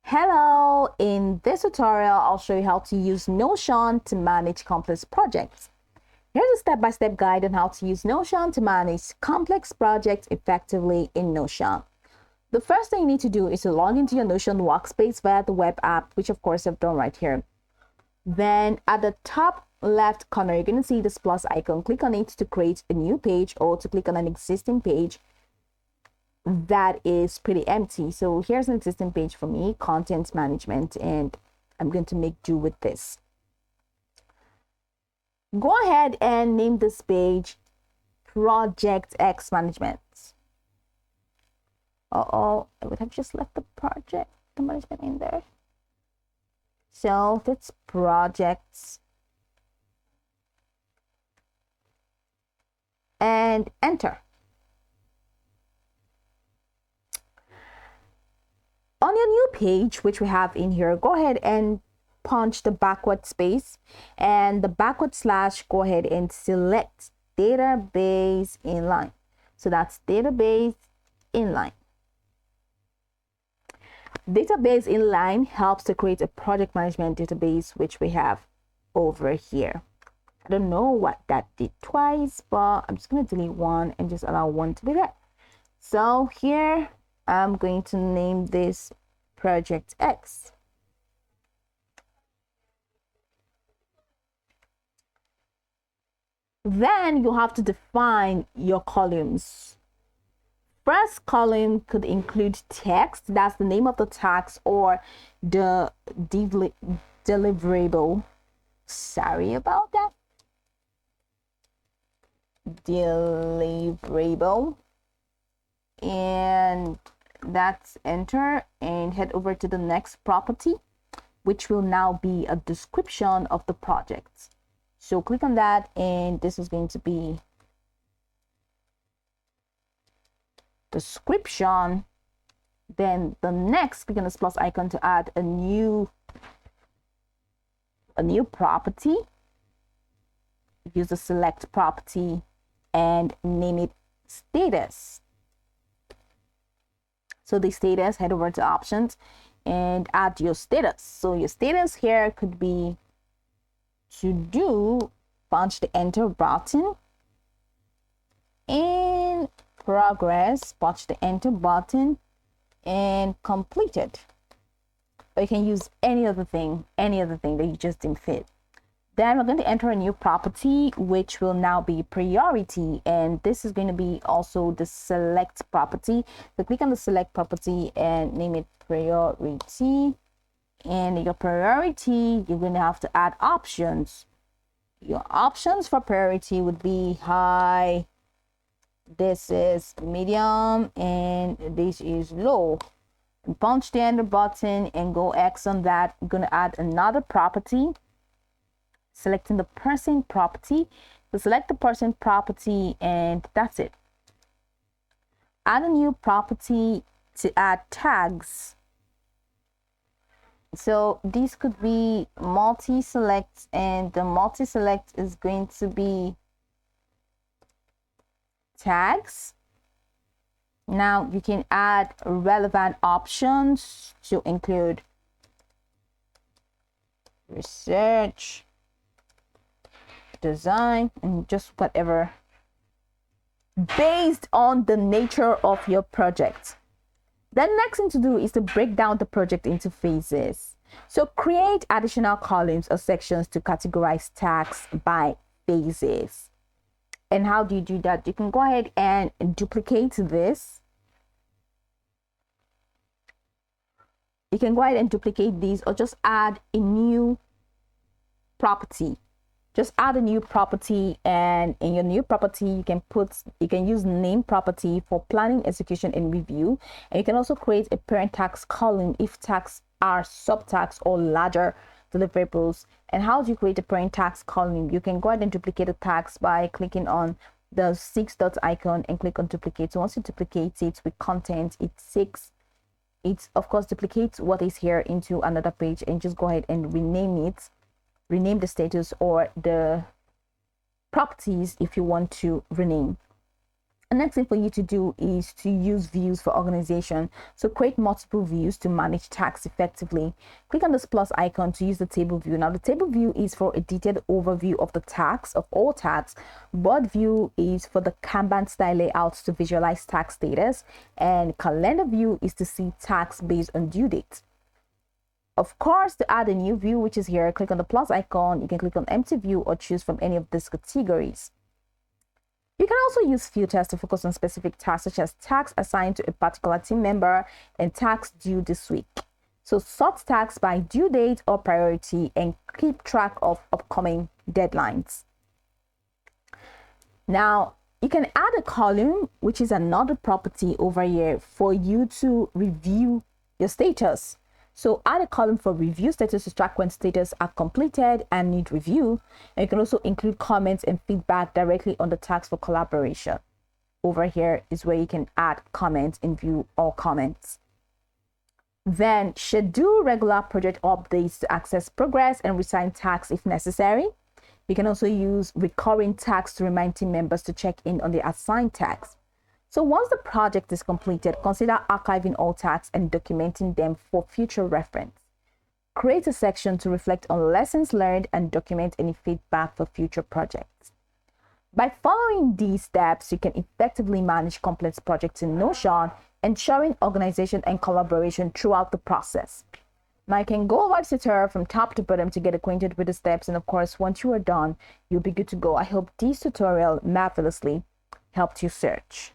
Hello, in this tutorial, I'll show you how to use Notion to manage complex projects. Here's a step-by-step guide on how to use Notion to manage complex projects effectively in Notion. The first thing you need to do is to log into your Notion workspace via the web app, which of course I've done right here. Then at the top left corner, you're going to see this plus icon. Click on it to create a new page or to click on an existing page that is pretty empty. So here's an existing page for me, content management, and I'm going to make do with this. Go ahead and name this page Project X Management. I would have just left the management in there. So that's projects and enter. On your new page, which we have in here, go ahead and punch the backward space and the backward slash. Go ahead and select database inline. So that's database inline. Database inline helps to create a project management database, which we have over here. I don't know what that did twice, but I'm just going to delete one and just allow one to be there. So here I'm going to name this Project X. Then you have to define your columns. First column could include text, that's the name of the task or the deliverable. Sorry about that. Deliverable. And that's enter, and head over to the next property, which will now be a description of the project. So click on that, and this is going to be description. Then the next, click on this plus icon to add a new property. Use the select property and name it status. So the status, head over to options and add your status. So your status here could be to do, punch the enter button, and progress, punch the enter button, and completed. Or you can use any other thing that you just didn't fit. Then we're going to enter a new property, which will now be priority. And this is going to be also the select property. So click on the select property and name it priority. And your priority, you're going to have to add options. Your options for priority would be high. This is medium and this is low. And punch the enter button and go X on that. I'm going to add another property. Selecting the person property. So select the person property and that's it. Add a new property to add tags. So these could be multi-select, and the multi-select is going to be tags. Now you can add relevant options to include research, design, and just whatever based on the nature of your project. The next thing to do is to break down the project into phases. So create additional columns or sections to categorize tasks by phases. And how do you do that? You can go ahead and duplicate this. You can go ahead and duplicate these or just add a new property. Just add a new property, and in your new property you can use name property for planning, execution, and review. And you can also create a parent task column if tasks are subtasks or larger deliverables. And how do you create a parent task column? You can go ahead and duplicate the task by clicking on the 6 dots icon and click on duplicate. So once you duplicate it with content, it of course duplicates what is here into another page, and just go ahead and rename it. Rename the status or the properties if you want to rename. The next thing for you to do is to use views for organization. So create multiple views to manage tasks effectively. Click on this plus icon to use the table view. Now the table view is for a detailed overview of the tasks, of all tasks. Board view is for the Kanban style layouts to visualize task status. And calendar view is to see tasks based on due date. Of course, to add a new view, which is here, click on the plus icon. You can click on empty view or choose from any of these categories. You can also use filters to focus on specific tasks, such as tasks assigned to a particular team member and tasks due this week. So sort tasks by due date or priority and keep track of upcoming deadlines. Now, you can add a column, which is another property over here for you to review your status. So add a column for review status to track when status are completed and need review. And you can also include comments and feedback directly on the task for collaboration. Over here is where you can add comments and view all comments. Then schedule regular project updates to access progress and reassign tasks if necessary. You can also use recurring tasks to remind team members to check in on the assigned tasks. So once the project is completed, consider archiving all tasks and documenting them for future reference. Create a section to reflect on lessons learned and document any feedback for future projects. By following these steps, you can effectively manage complex projects in Notion, ensuring organization and collaboration throughout the process. Now you can go over the tutorial from top to bottom to get acquainted with the steps, and of course, once you are done, you'll be good to go. I hope this tutorial marvelously helped you search.